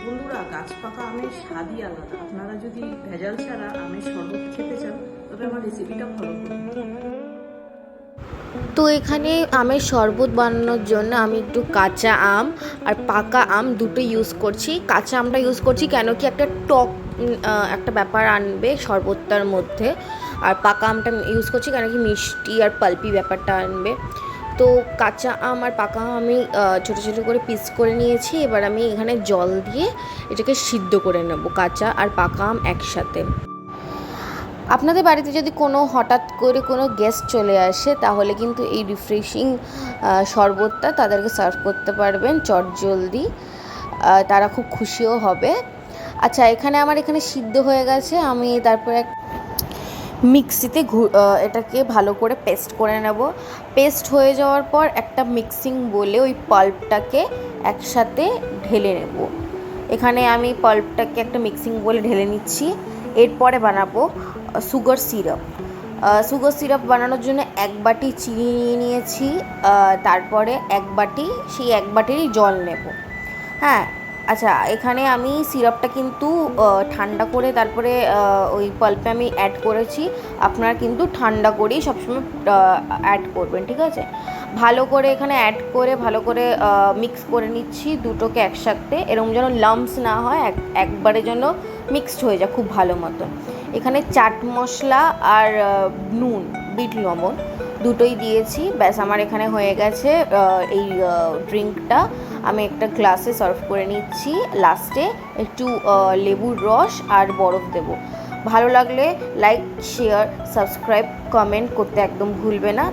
বন্ধুরা, গাছ পাকা আমের স্বাদই আলাদা। আপনারা যদি ভেজাল ছাড়া আমের শরবত খেতে চান তবে আমার রেসিপিটা ফলো করুন। তো এখানে আমের শরবত বানানোর জন্য আমি একটু কাঁচা আম আর পাকা আম দুটো ইউজ করছি। কাঁচা আমটা ইউজ করছি কেন কি একটা টক একটা ব্যাপার আনবে শরবতটার মধ্যে, আর পাকা আমটা ইউজ করছি কেন কি মিষ্টি আর পালপি ব্যাপারটা আনবে। তো কাঁচা আম আর পাকা আম আমি ছোটো ছোটো করে পিস করে নিয়েছি। এবার আমি এখানে জল দিয়ে এটাকে সিদ্ধ করে নেব, কাঁচা আর পাকা আম একসাথে। আপনাদের বাড়িতে যদি কোনো হঠাৎ করে কোনো গেস্ট চলে আসে তাহলে কিন্তু এই রিফ্রেশিং শরবতটা তাদেরকে সার্ভ করতে পারবেন চটজলদি, তারা খুব খুশিও হবে। আচ্ছা, আমার এখানে সিদ্ধ হয়ে গেছে। আমি তারপরে মিক্সিতে এটাকে ভালো করে পেস্ট করে নেব। পেস্ট হয়ে যাওয়ার পর একটা মিক্সিং বলে ওই পাল্পটাকে একসাথে ঢেলে নেব। এখানে আমি পাল্পটাকে একটা মিক্সিং বলে ঢেলে নিচ্ছি। এরপরে বানাবো সুগার সিরাপ। সুগার সিরাপ বানানোর জন্য 1 বাটি চিনি নিয়ে নিয়েছি, তারপরে 1 বাটি, সেই 1 বাটিরই জল নেব। হ্যাঁ, আচ্ছা, এখানে আমি সিরাপটা কিন্তু ঠান্ডা করে তারপরে ওই পাল্পে আমি অ্যাড করেছি। আপনারা কিন্তু ঠান্ডা করেই সবসময় অ্যাড করবেন, ঠিক আছে? ভালো করে এখানে অ্যাড করে ভালো করে মিক্স করে নিচ্ছি দুটোকে একসাথে, এরকম যেন লাম্পস না হয়, একবারে যেন মিক্সড হয়ে যায় খুব ভালো মতো। এখানে চাট মশলা আর নুন, বিট লবণ দুটোই দিয়েছি। ব্যাস, আমার এখানে হয়ে গেছে এই ড্রিঙ্কটা। আমি একটা গ্লাসে সার্ভ করে নিচ্ছি। লাস্টে একটু লেবুর রস আর বরফ দেব। ভালো লাগলে লাইক, শেয়ার, সাবস্ক্রাইব, কমেন্ট করতে একদম ভুলবে না।